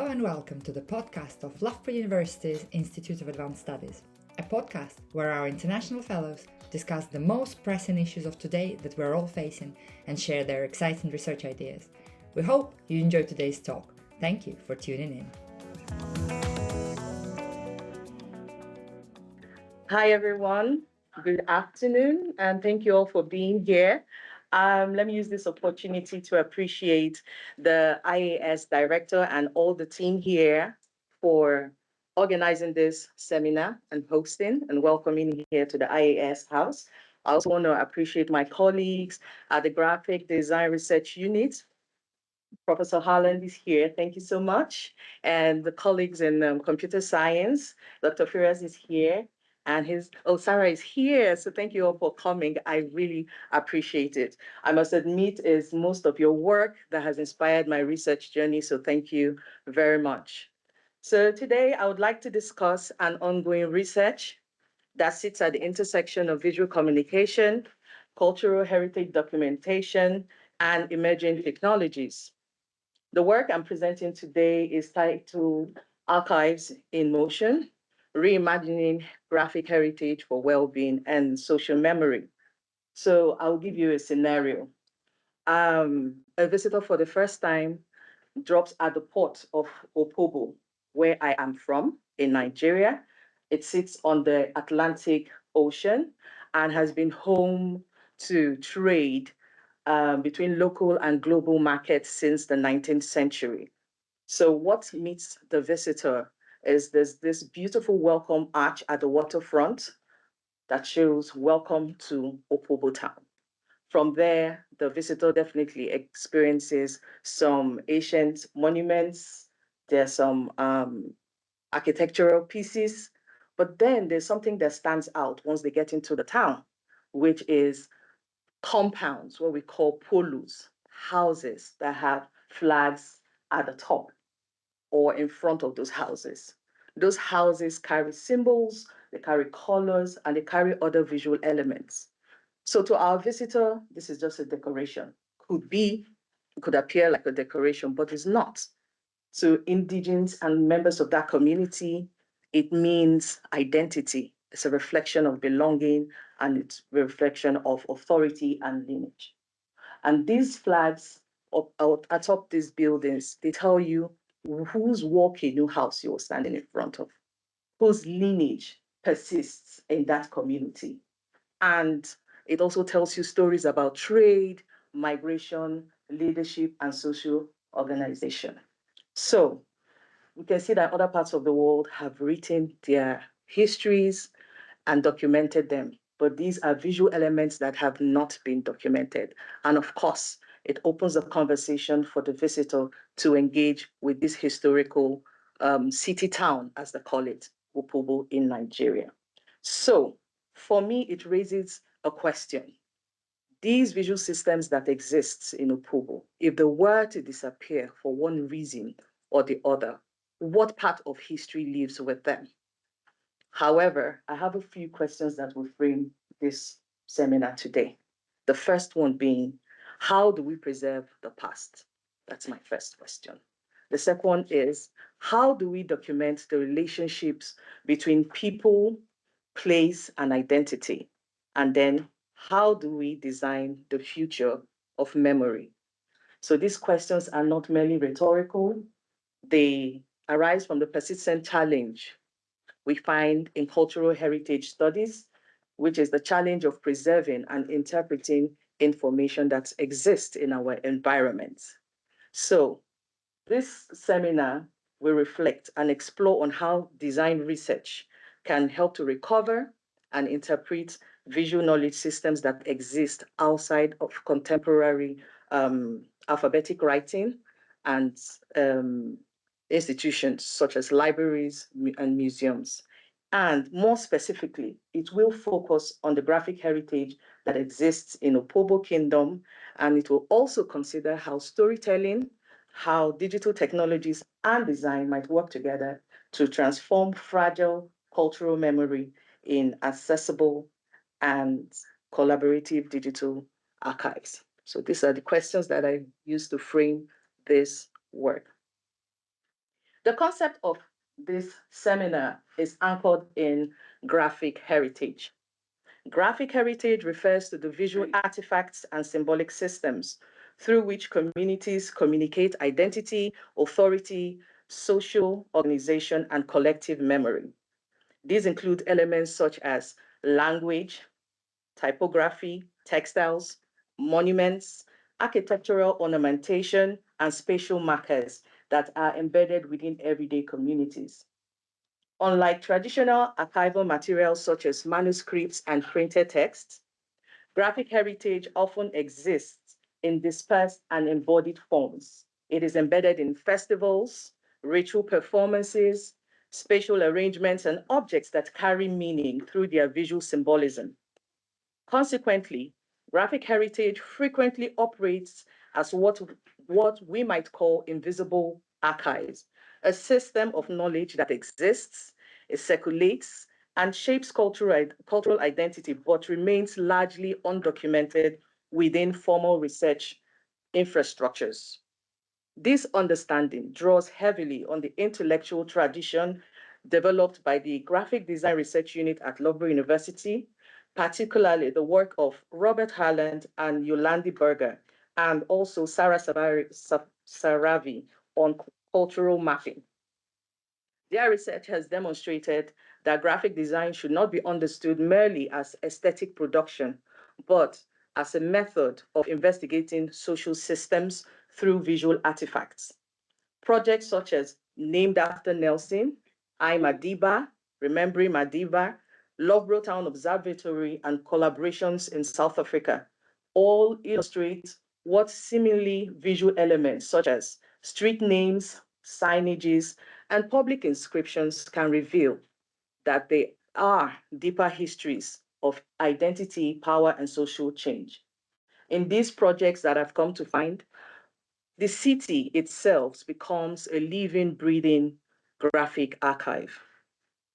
and welcome to the podcast of Loughborough University's Institute of Advanced Studies, a podcast where our international fellows discuss the most pressing issues of today that we're all facing and share their exciting research ideas. We hope you enjoy today's talk. Thank you for tuning in. Hi, everyone. Good afternoon, and thank you all for being here. Let me use this opportunity to appreciate the IAS director and all the team here for organizing this seminar and hosting and welcoming here to the IAS house. I also want to appreciate my colleagues at the Graphic Design Research Unit. Professor Harland is here. Thank you so much. And the colleagues in computer science, Dr. Firas is here. And Sarah is here. So thank you all for coming. I really appreciate it. I must admit, it's most of your work that has inspired my research journey. So thank you very much. So today I would like to discuss an ongoing research that sits at the intersection of visual communication, cultural heritage documentation, and emerging technologies. The work I'm presenting today is titled Archives in Motion, Reimagining Graphic Heritage for Wellbeing and Social Memory. So I'll give you a scenario. A visitor for the first time drops at the port of Opobo, where I am from in Nigeria. It sits on the Atlantic Ocean and has been home to trade between local and global markets since the 19th century. So what meets the visitor is this beautiful welcome arch at the waterfront that shows welcome to Opobo town. From there, the visitor definitely experiences some ancient monuments. There's some architectural pieces, but then there's something that stands out once they get into the town, which is compounds, what we call polos, houses that have flags at the top or in front of those houses. Those houses carry symbols, they carry colors, and they carry other visual elements. So to our visitor, this is just a decoration. Could appear like a decoration, but it's not. To indigents and members of that community, it means identity. It's a reflection of belonging and it's a reflection of authority and lineage. And these flags atop these buildings, they tell you whose walking new house you're standing in front of, whose lineage persists in that community. And it also tells you stories about trade, migration, leadership, and social organization. So we can see that other parts of the world have written their histories and documented them, but these are visual elements that have not been documented. And of course, it opens a conversation for the visitor to engage with this historical city-town, as they call it, Opobo in Nigeria. So for me, it raises a question. These visual systems that exist in Opobo, if they were to disappear for one reason or the other, what part of history lives with them? However, I have a few questions that will frame this seminar today. The first one being, how do we preserve the past? That's my first question. The second one is, how do we document the relationships between people, place, and identity? And then, how do we design the future of memory? So these questions are not merely rhetorical, they arise from the persistent challenge we find in cultural heritage studies, which is the challenge of preserving and interpreting information that exists in our environment. So this seminar will reflect and explore on how design research can help to recover and interpret visual knowledge systems that exist outside of contemporary alphabetic writing and institutions such as libraries and museums. And more specifically, it will focus on the graphic heritage that exists in Opobo Kingdom, and it will also consider how storytelling, how digital technologies and design might work together to transform fragile cultural memory in accessible and collaborative digital archives. So these are the questions that I used to frame this work. The concept of this seminar is anchored in graphic heritage. Graphic heritage refers to the visual artifacts and symbolic systems through which communities communicate identity, authority, social organization, and collective memory. These include elements such as language, typography, textiles, monuments, architectural ornamentation, and spatial markers that are embedded within everyday communities. Unlike traditional archival materials such as manuscripts and printed texts, graphic heritage often exists in dispersed and embodied forms. It is embedded in festivals, ritual performances, spatial arrangements, and objects that carry meaning through their visual symbolism. Consequently, graphic heritage frequently operates as what we might call invisible archives, a system of knowledge that exists, it circulates, and shapes cultural identity, but remains largely undocumented within formal research infrastructures. This understanding draws heavily on the intellectual tradition developed by the Graphic Design Research Unit at Loughborough University, particularly the work of Robert Harland and Yolandi Berger, and also Saravi on cultural mapping. Their research has demonstrated that graphic design should not be understood merely as aesthetic production, but as a method of investigating social systems through visual artifacts. Projects such as Named After Nelson, I Madiba, Remembering Madiba, Loughborough Town Observatory, and collaborations in South Africa all illustrate what seemingly visual elements such as street names, signages, and public inscriptions can reveal that they are deeper histories of identity, power, and social change. In these projects that I've come to find, the city itself becomes a living, breathing graphic archive.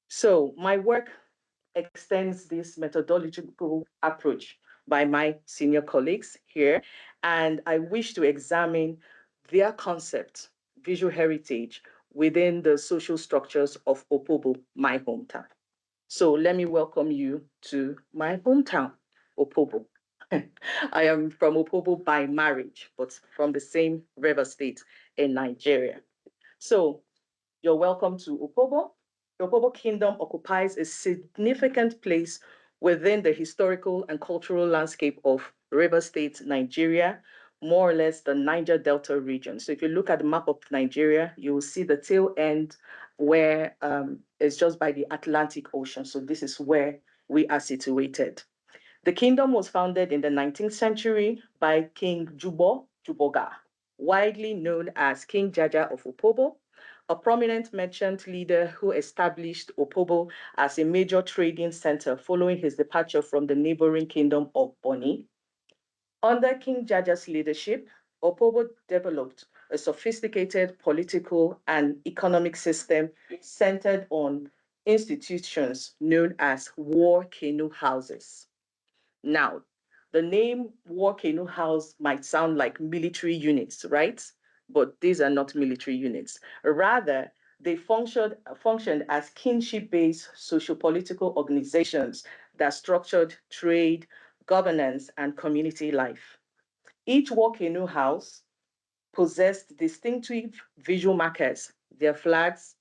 So my work extends this methodological approach by my senior colleagues here, and I wish to examine their concept, visual heritage, within the social structures of Opobo, my hometown. So let me welcome you to my hometown, Opobo. I am from Opobo by marriage, but from the same river state in Nigeria. So you're welcome to Opobo. The Opobo Kingdom occupies a significant place within the historical and cultural landscape of River State, Nigeria, more or less the Niger Delta region. So if you look at the map of Nigeria, you will see the tail end where it's just by the Atlantic Ocean. So this is where we are situated. The kingdom was founded in the 19th century by King Juboga, widely known as King Jaja of Opobo, a prominent merchant leader who established Opobo as a major trading center following his departure from the neighboring kingdom of Boni. Under King Jaja's leadership, Opobo developed a sophisticated political and economic system centered on institutions known as war canoe houses. Now, the name War Canoe House might sound like military units, right? But these are not military units. Rather, they functioned as kinship-based socio-political organizations that structured trade, governance, and community life. Each War Canoe House possessed distinctive visual markers, their flags,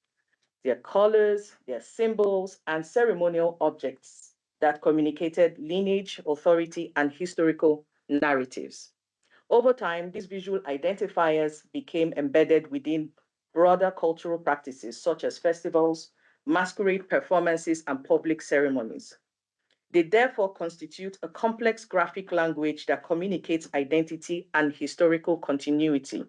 their colors, their symbols, and ceremonial objects that communicated lineage, authority, and historical narratives. Over time, these visual identifiers became embedded within broader cultural practices such as festivals, masquerade performances, and public ceremonies. They therefore constitute a complex graphic language that communicates identity and historical continuity.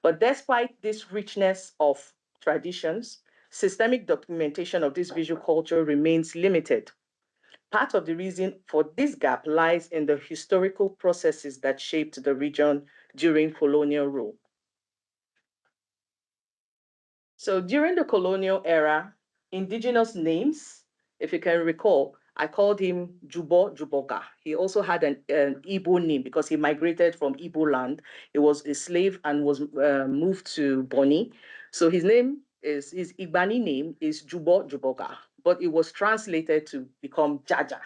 But despite this richness of traditions, systemic documentation of this visual culture remains limited. Part of the reason for this gap lies in the historical processes that shaped the region during colonial rule. So during the colonial era, indigenous names, if you can recall, I called him Juboga. He also had an Igbo name because he migrated from Igbo land. He was a slave and was moved to Boni. So his Igbani name is Jubo Juboga, but it was translated to become Jaja,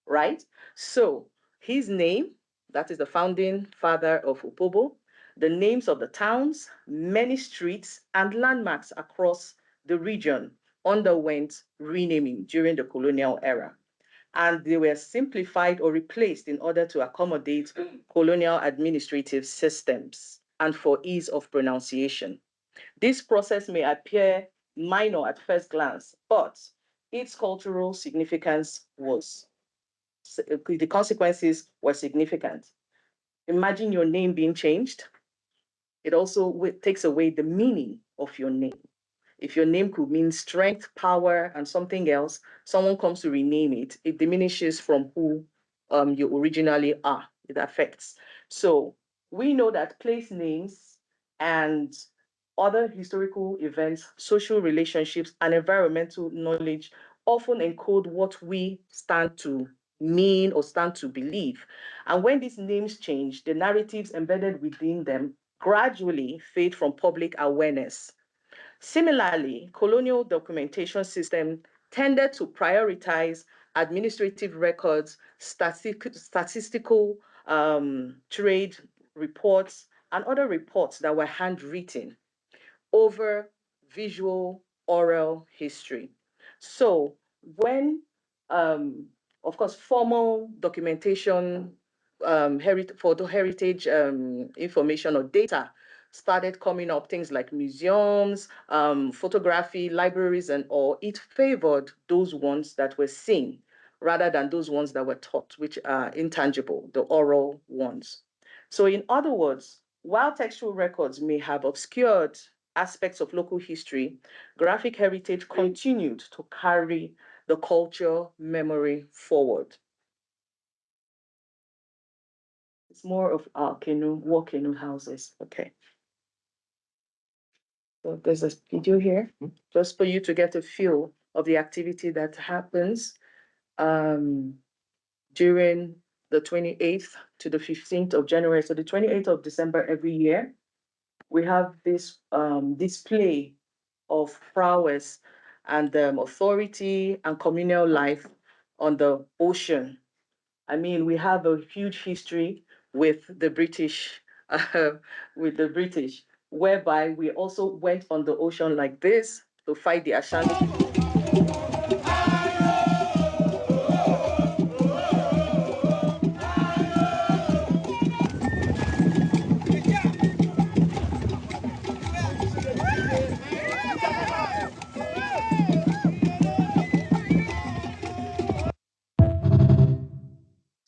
right? So his name, that is the founding father of Opobo, the names of the towns, many streets, and landmarks across the region underwent renaming during the colonial era. And they were simplified or replaced in order to accommodate colonial administrative systems and for ease of pronunciation. This process may appear minor at first glance, but its cultural significance was, the consequences were significant. Imagine your name being changed. It also takes away the meaning of your name. If your name could mean strength, power, and something else, someone comes to rename it, it diminishes from who you originally are. It affects. So we know that place names and other historical events, social relationships, and environmental knowledge often encode what we stand to mean or stand to believe. And when these names change, the narratives embedded within them gradually fade from public awareness. Similarly, colonial documentation system tended to prioritize administrative records, statistical trade reports, and other reports that were handwritten over visual oral history. So when, of course, formal documentation for the heritage information or data started coming up, things like museums, photography, libraries, and all, it favored those ones that were seen rather than those ones that were taught, which are intangible, the oral ones. So in other words, while textual records may have obscured aspects of local history, graphic heritage continued to carry the culture memory forward. It's more of our war canoe houses. Okay. So there's a video here, just for you to get a feel of the activity that happens during the 28th to the 15th of January. So the 28th of December every year, we have this display of prowess and authority and communal life on the ocean. I mean, we have a huge history with the British, whereby we also went on the ocean like this to fight the Ashanti.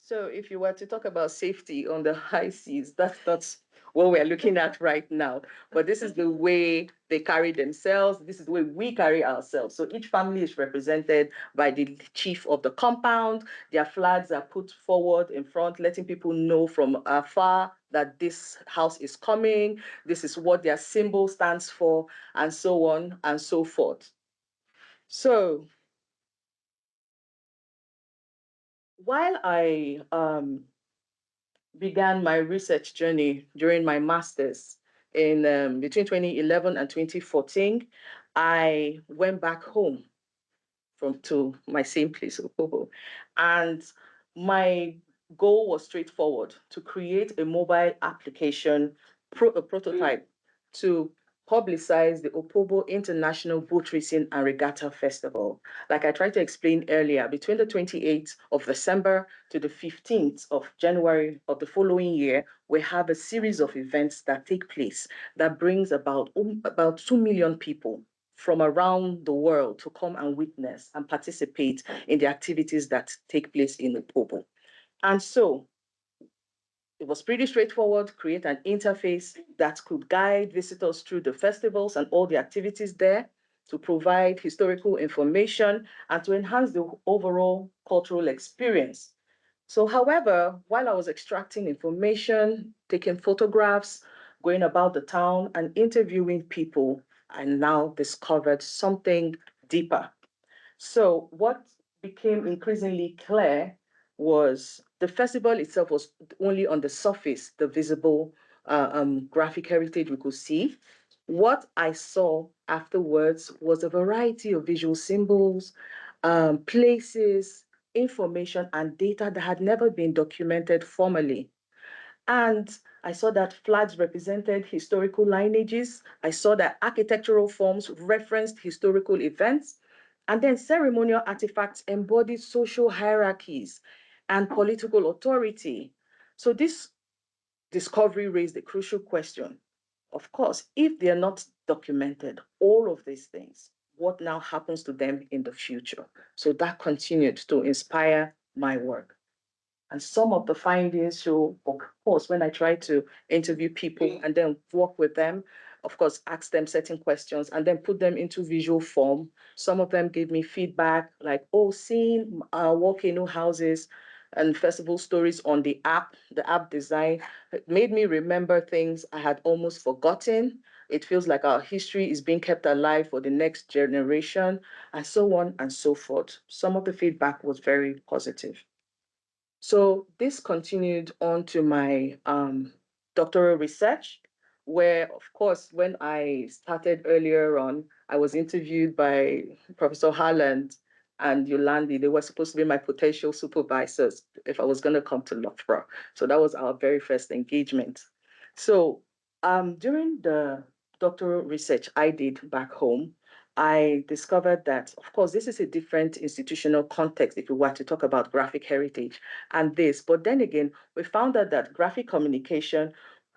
So if you were to talk about safety on the high seas, that's not what we're looking at right now. But this is the way they carry themselves. This is the way we carry ourselves. So each family is represented by the chief of the compound. Their flags are put forward in front, letting people know from afar that this house is coming. This is what their symbol stands for, and so on and so forth. So while I began my research journey during my master's in between 2011 and 2014, I went back home to my same place, Opobo. And my goal was straightforward: to create a mobile application, a prototype, to publicize the Opobo International Boat Racing and Regatta Festival. Like I tried to explain earlier, between the 28th of December to the 15th of January of the following year, we have a series of events that take place that brings about 2 million people from around the world to come and witness and participate in the activities that take place in Opobo. And so it was pretty straightforward: create an interface that could guide visitors through the festivals and all the activities there, to provide historical information, and to enhance the overall cultural experience. So, however, while I was extracting information, taking photographs, going about the town, and interviewing people, I now discovered something deeper. So what became increasingly clear was the festival itself was only on the surface, the visible graphic heritage we could see. What I saw afterwards was a variety of visual symbols, places, information, and data that had never been documented formally. And I saw that flags represented historical lineages. I saw that architectural forms referenced historical events. And then ceremonial artifacts embodied social hierarchies and political authority. So this discovery raised a crucial question. Of course, if they are not documented, all of these things, what now happens to them in the future? So that continued to inspire my work. And some of the findings show, of course, when I try to interview people and then work with them, of course, ask them certain questions and then put them into visual form. Some of them gave me feedback like, oh, seeing volcano houses and festival stories on the app design, it made me remember things I had almost forgotten. It feels like our history is being kept alive for the next generation, and so on and so forth. Some of the feedback was very positive. So this continued on to my doctoral research, where, of course, when I started earlier on, I was interviewed by Professor Harland and Yolandi. They were supposed to be my potential supervisors if I was going to come to Loughborough. So that was our very first engagement. So during the doctoral research I did back home, I discovered that, of course, this is a different institutional context if we were to talk about graphic heritage and this. But then again, we found out that graphic communication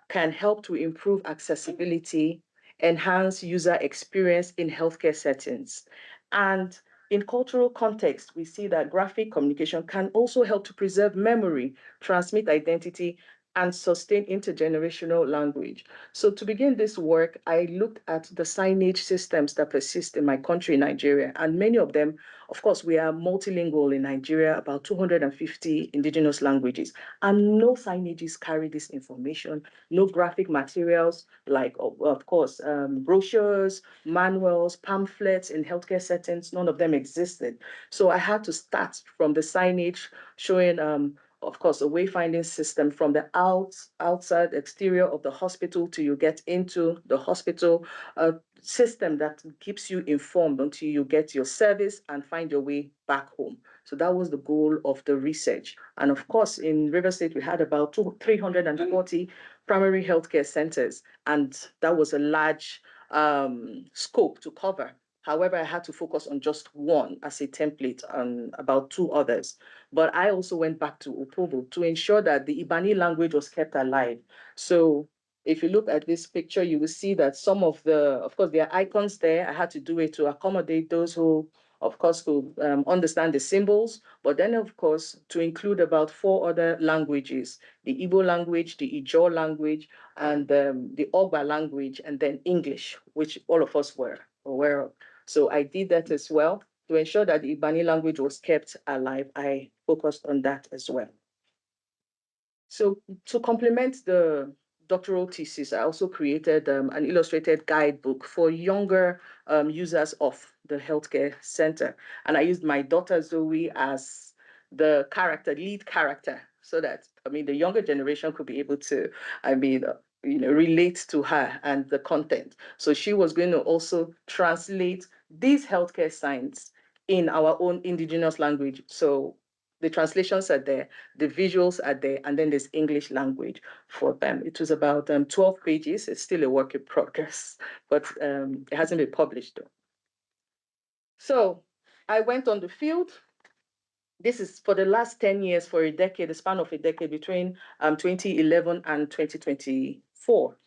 can help to improve accessibility, enhance user experience in healthcare settings. And in cultural context, we see that graphic communication can also help to preserve memory, transmit identity, and sustain intergenerational language. So to begin this work, I looked at the signage systems that persist in my country, Nigeria, and many of them, of course, we are multilingual in Nigeria, about 250 indigenous languages, and no signages carry this information, no graphic materials like, of course, brochures, manuals, pamphlets in healthcare settings, none of them existed. So I had to start from the signage showing of course, a wayfinding system from the outside exterior of the hospital till you get into the hospital, a system that keeps you informed until you get your service and find your way back home. So that was the goal of the research. And of course, in River State, we had about 340 primary healthcare centers, and that was a large scope to cover. However, I had to focus on just one as a template and about two others. But I also went back to Opobo to ensure that the Ibani language was kept alive. So if you look at this picture, you will see that some of course, there are icons there. I had to do it to accommodate those who, of course, could understand the symbols, but then, of course, to include about 4 other languages, the Igbo language, the Ijaw language, and the Ogba language, and then English, which all of us were aware of. So I did that as well. To ensure that the Ibani language was kept alive, I focused on that as well. So to complement the doctoral thesis, I also created an illustrated guidebook for younger users of the healthcare center. And I used my daughter Zoe as the lead character, so that, I mean, the younger generation could be able to, relate to her and the content. So she was going to also translate these healthcare signs in our own indigenous language. So the translations are there, the visuals are there, and then there's English language for them. It was about 12 pages. It's still a work in progress, but it hasn't been published though. So I went on the field. This is for the last 10 years, for a decade, the span of a decade between 2011 and 2024.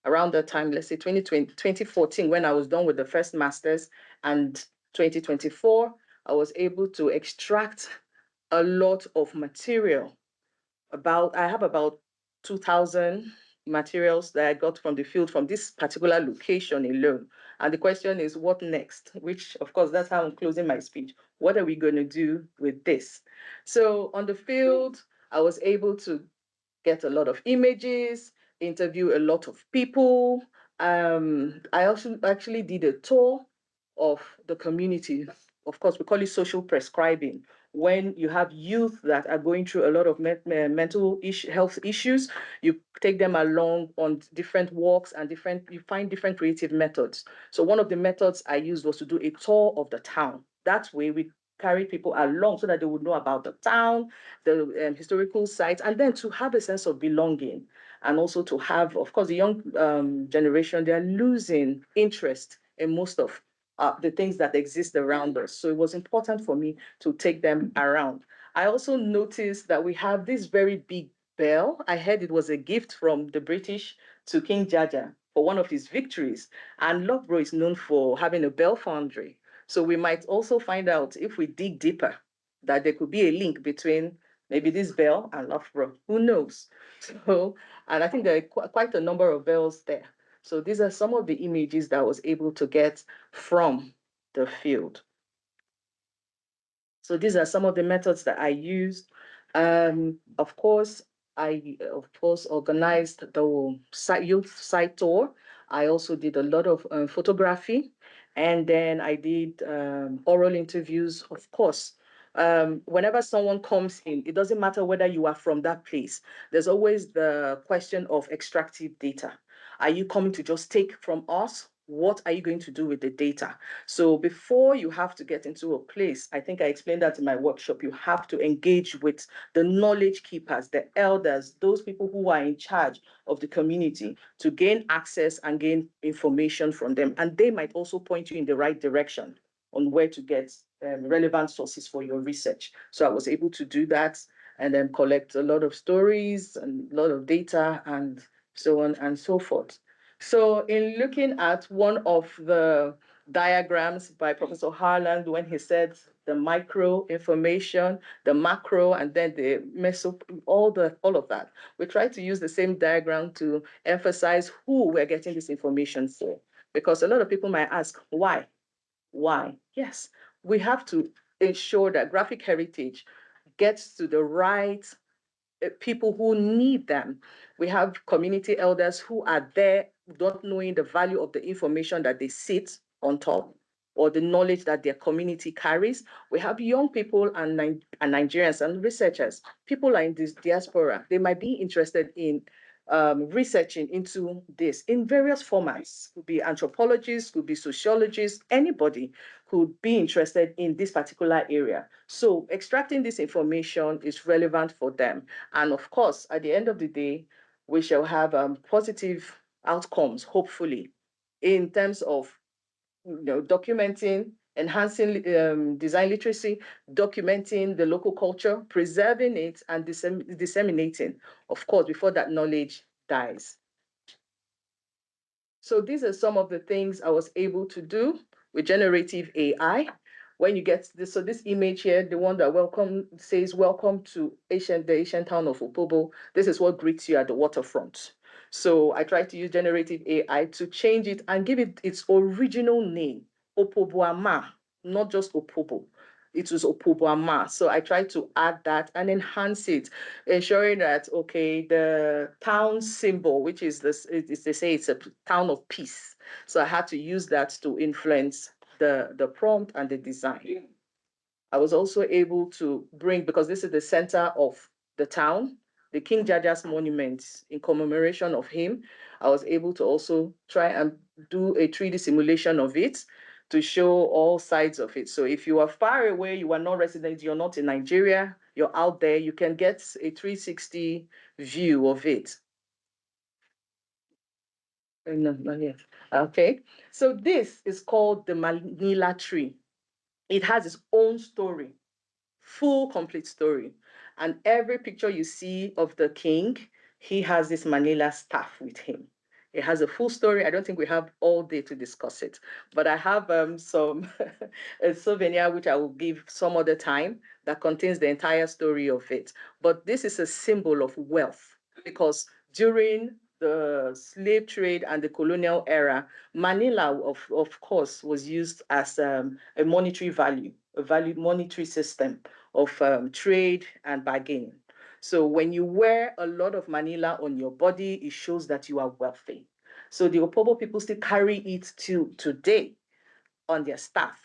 Around that time, let's say 2014, when I was done with the first master's, and 2024, I was able to extract a lot of material. I have about 2,000 materials that I got from the field from this particular location alone. And the question is, what next? Which, of course, that's how I'm closing my speech. What are we going to do with this? So on the field, I was able to get a lot of images, interview a lot of people. I also actually did a tour of the community. Of course, we call it social prescribing, when you have youth that are going through a lot of mental health issues, you take them along on different walks and you find different creative methods. So one of the methods I used was to do a tour of the town. That way we carry people along so that they would know about the town, the historical sites, and then to have a sense of belonging. And also to have, of course, the young generation, they're losing interest in most of the things that exist around us. So it was important for me to take them around. I also noticed that we have this very big bell. I heard it was a gift from the British to King Jaja for one of his victories. And Loughborough is known for having a bell foundry. So we might also find out, if we dig deeper, that there could be a link between maybe this bell and Loughborough. Who knows? So, and I think there are quite a number of bells there. So these are some of the images that I was able to get from the field. So these are some of the methods that I used. Of course, I organized the youth site tour. I also did a lot of photography, and then I did oral interviews. Of course, whenever someone comes in, it doesn't matter whether you are from that place. There's always the question of extractive data. Are you coming to just take from us? What are you going to do with the data? So before you have to get into a place, I think I explained that in my workshop, you have to engage with the knowledge keepers, the elders, those people who are in charge of the community, to gain access and gain information from them. And they might also point you in the right direction on where to get relevant sources for your research. So I was able to do that and then collect a lot of stories and a lot of data and so on and so forth. So in looking at one of the diagrams by Professor Harland, when he said the micro information, the macro, and then the meso, all of that, we try to use the same diagram to emphasize who we're getting this information for. Because a lot of people might ask, why? Why? Yes, we have to ensure that graphic heritage gets to the right people who need them. We have community elders who are there not knowing the value of the information that they sit on top or the knowledge that their community carries. We have young people and Nigerians and researchers. People are in this diaspora. They might be interested in researching into this in various formats. Could be anthropologists, could be sociologists, anybody could be interested in this particular area. So extracting this information is relevant for them. And of course, at the end of the day, we shall have positive outcomes, hopefully, in terms of documenting, enhancing design literacy, documenting the local culture, preserving it, and disseminating, of course, before that knowledge dies. So these are some of the things I was able to do with generative AI. When you get this, so this image here, the one that says welcome to the ancient town of Opobo. This is what greets you at the waterfront. So I tried to use generative AI to change it and give it its original name, Opoboama, not just Opobo. It was Opoboama. So I tried to add that and enhance it, ensuring that, okay, the town symbol, which is this, they say it's a town of peace. So I had to use that to influence the prompt and the design. I was also able to bring, because this is the center of the town, the King Jaja's monument in commemoration of him. I was able to also try and do a 3D simulation of it to show all sides of it. So if you are far away, you are not resident, you're not in Nigeria, you're out there, you can get a 360 view of it. No, not yet. Okay. So this is called the Manila tree. It has its own story, full, complete story. And every picture you see of the king, he has this Manila staff with him. It has a full story. I don't think we have all day to discuss it, but I have some a souvenir which I will give some other time that contains the entire story of it. But this is a symbol of wealth because during the slave trade and the colonial era, Manila, of course, was used as a monetary value, a value monetary system of trade and bargaining. So when you wear a lot of Manila on your body, it shows that you are wealthy. So the Opobo people still carry it to today on their staff.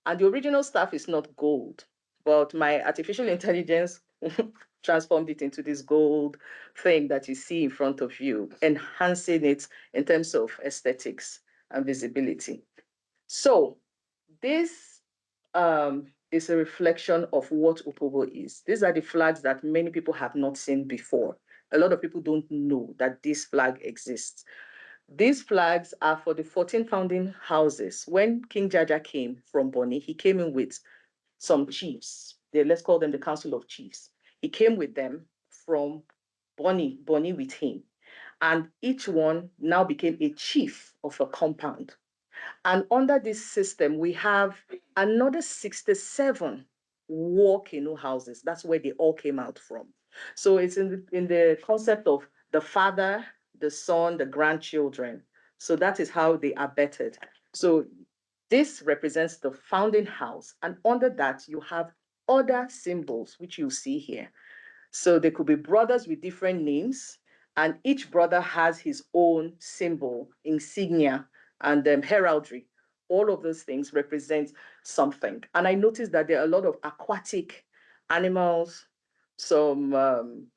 And the original staff is not gold. but my artificial intelligence transformed it into this gold thing that you see in front of you, enhancing it in terms of aesthetics and visibility. So this is a reflection of what Opobo is. These are the flags that many people have not seen before. A lot of people don't know that this flag exists. These flags are for the 14 founding houses. When King Jaja came from Bonny, he came in with some chiefs. Let's call them the Council of Chiefs. He came with them from Bonny with him. And each one now became a chief of a compound. And under this system, we have another 67 war canoe houses. That's where they all came out from. So it's in the concept of the father, the son, the grandchildren. So that is how they are bettered. So this represents the founding house. And under that, you have other symbols, which you see here. So they could be brothers with different names, and each brother has his own symbol, insignia, and heraldry. All of those things represent something. And I noticed that there are a lot of aquatic animals, some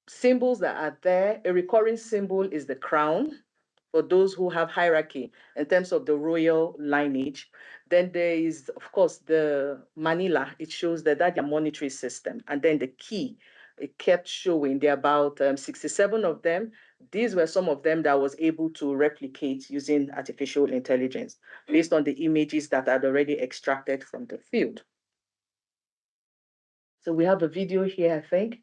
symbols that are there. A recurring symbol is the crown for those who have hierarchy in terms of the royal lineage. Then there is, of course, the Manila. It shows that that's their monetary system. And then the key, it kept showing. There are about 67 of them. These were some of them that I was able to replicate using artificial intelligence based on the images that I'd already extracted from the field. So we have a video here, I think,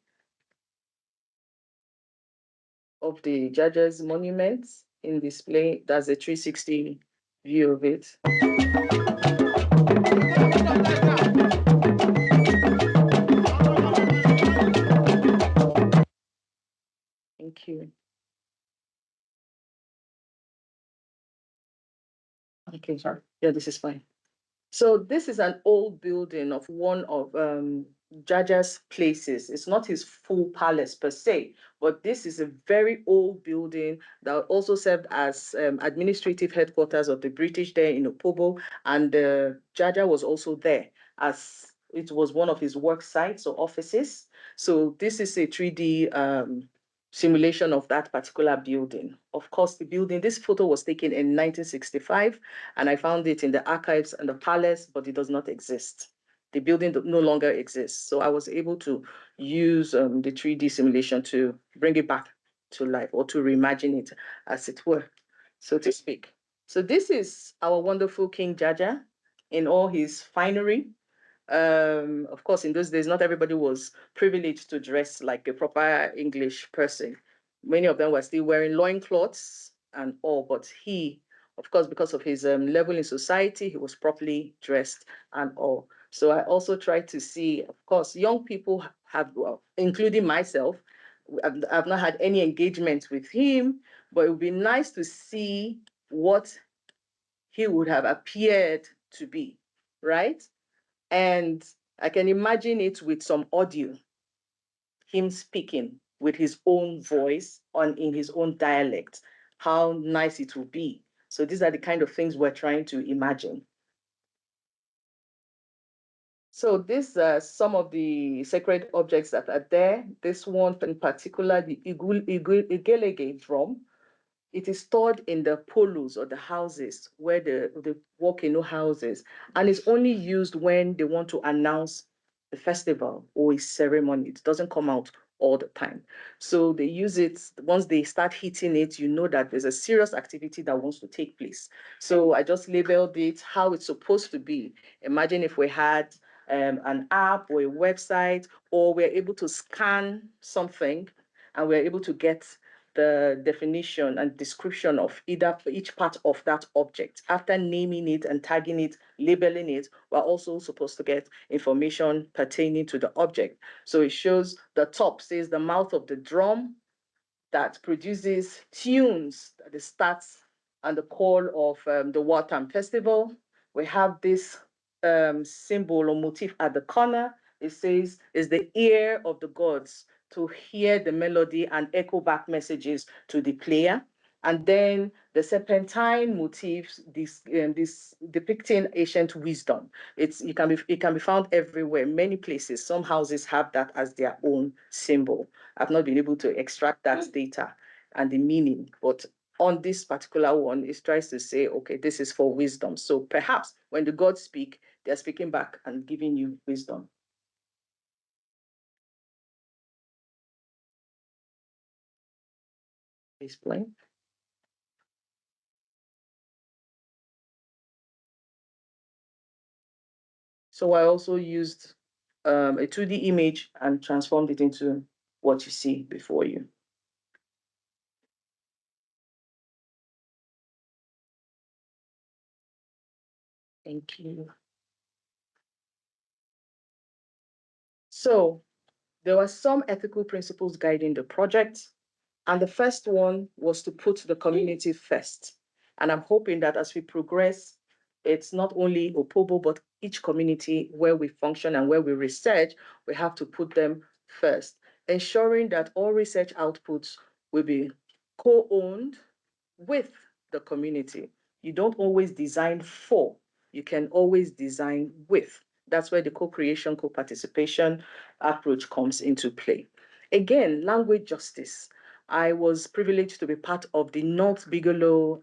of the Judges monuments in display. That's a 360 view of it. Thank you. Okay, sorry. Yeah, this is fine. So this is an old building of one of Jaja's places. It's not his full palace per se, but this is a very old building that also served as administrative headquarters of the British there in Opobo, and Jaja was also there as it was one of his work sites or offices. So this is a 3D simulation of that particular building. Of course, the building, this photo was taken in 1965, and I found it in the archives and the palace, but it does not exist. The building no longer exists. So I was able to use the 3D simulation to bring it back to life, or to reimagine it, as it were, so to speak. So this is our wonderful King Jaja in all his finery. Of course, in those days, not everybody was privileged to dress like a proper English person. Many of them were still wearing loincloths and all, but he, of course, because of his level in society, he was properly dressed and all. So I also tried to see, of course, young people have, well, including myself, I've not had any engagement with him, but it would be nice to see what he would have appeared to be, right? And I can imagine it with some audio, him speaking with his own voice in his own dialect, how nice it will be. So these are the kind of things we're trying to imagine. So these are some of the sacred objects that are there. This one in particular, the Igelege drum. It is stored in the polos or the houses where the volcano houses, and it's only used when they want to announce a festival or a ceremony. It doesn't come out all the time. So they use it, once they start hitting it, you know that there's a serious activity that wants to take place. So I just labeled it how it's supposed to be. Imagine if we had an app or a website, or we're able to scan something and we're able to get the definition and description of each part of that object. After naming it and tagging it, labeling it, we're also supposed to get information pertaining to the object. So it shows the top says the mouth of the drum that produces tunes at the start and the call of the Wartime Festival. We have this symbol or motif at the corner. It says, is the ear of the gods to hear the melody and echo back messages to the player. And then the serpentine motifs, this depicting ancient wisdom. It can be found everywhere, many places. Some houses have that as their own symbol. I've not been able to extract that data and the meaning, but on this particular one, it tries to say, okay, this is for wisdom. So perhaps when the gods speak, they're speaking back and giving you wisdom. Explain. So I also used a 2D image and transformed it into what you see before you. Thank you. So there were some ethical principles guiding the project. And the first one was to put the community first. And I'm hoping that as we progress, it's not only Opobo, but each community where we function and where we research, we have to put them first, ensuring that all research outputs will be co-owned with the community. You don't always design for, you can always design with. That's where the co-creation, co-participation approach comes into play. Again, language justice. I was privileged to be part of the North Bigelow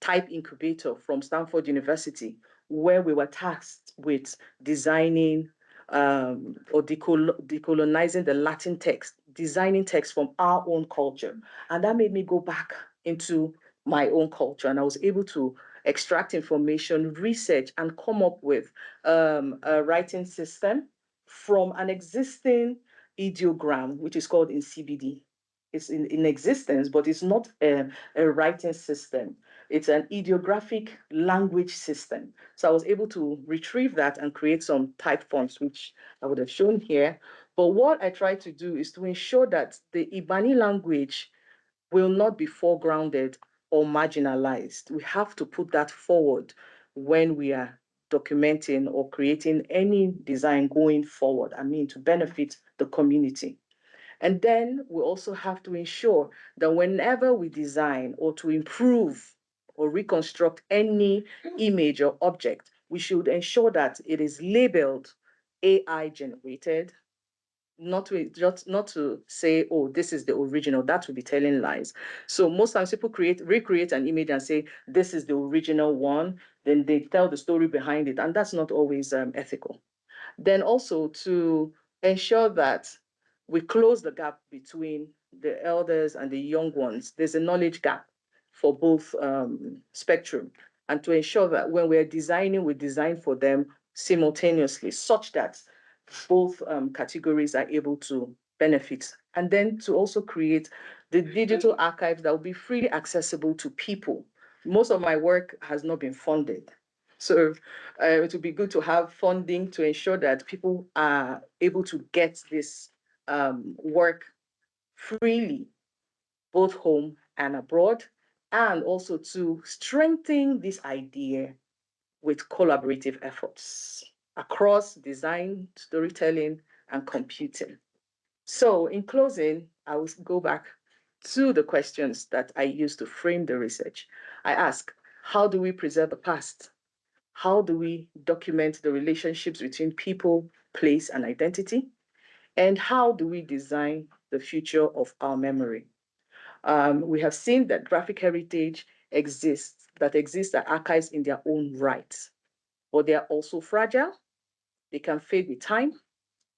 type incubator from Stanford University, where we were tasked with designing or decolonizing the Latin text, designing text from our own culture. And that made me go back into my own culture. And I was able to extract information, research, and come up with a writing system from an existing ideogram, which is called in CBD. It's in existence, but it's not a writing system. It's an ideographic language system. So I was able to retrieve that and create some type fonts, which I would have shown here. But what I try to do is to ensure that the Ibani language will not be foregrounded or marginalized. We have to put that forward when we are documenting or creating any design going forward, I mean, to benefit the community. And then we also have to ensure that whenever we design or to improve or reconstruct any image or object, we should ensure that it is labeled AI generated, not to say, oh, this is the original. That would be telling lies. So most times people recreate an image and say, this is the original one. Then they tell the story behind it. And that's not always ethical. Then also to ensure that we close the gap between the elders and the young ones. There's a knowledge gap for both spectrum. And to ensure that when we're designing, we design for them simultaneously, such that both categories are able to benefit. And then to also create the digital archives that will be freely accessible to people. Most of my work has not been funded. So it would be good to have funding to ensure that people are able to get this work freely, both home and abroad, and also to strengthen this idea with collaborative efforts across design, storytelling, and computing. So in closing, I will go back to the questions that I used to frame the research. I ask, how do we preserve the past? How do we document the relationships between people, place, and identity? And how do we design the future of our memory? We have seen that graphic heritage exists, that archives in their own right, but they are also fragile. They can fade with time,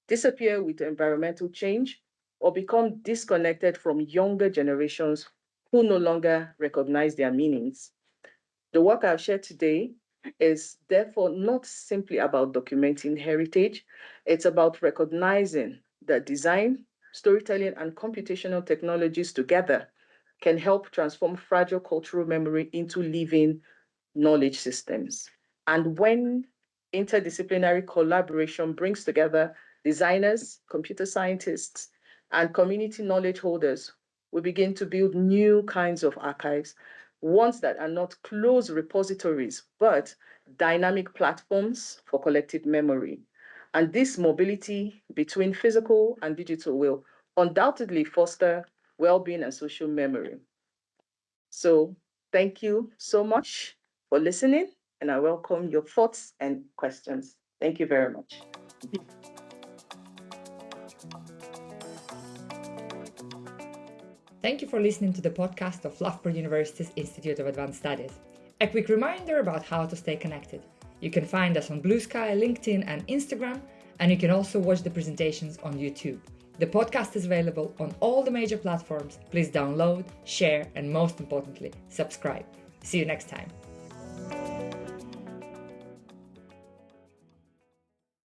disappear with environmental change, or become disconnected from younger generations who no longer recognize their meanings. The work I've shared today is therefore not simply about documenting heritage, it's about recognizing that design, storytelling, and computational technologies together can help transform fragile cultural memory into living knowledge systems. And when interdisciplinary collaboration brings together designers, computer scientists, and community knowledge holders, we begin to build new kinds of archives, ones that are not closed repositories, but dynamic platforms for collective memory. And this mobility between physical and digital will undoubtedly foster well-being and social memory. So thank you so much for listening, and I welcome your thoughts and questions. Thank you very much. Thank you for listening to the podcast of Loughborough University's Institute of Advanced Studies. A quick reminder about how to stay connected. You can find us on Blue Sky, LinkedIn and Instagram, and you can also watch the presentations on YouTube. The podcast is available on all the major platforms. Please download, share, and most importantly, subscribe. See you next time.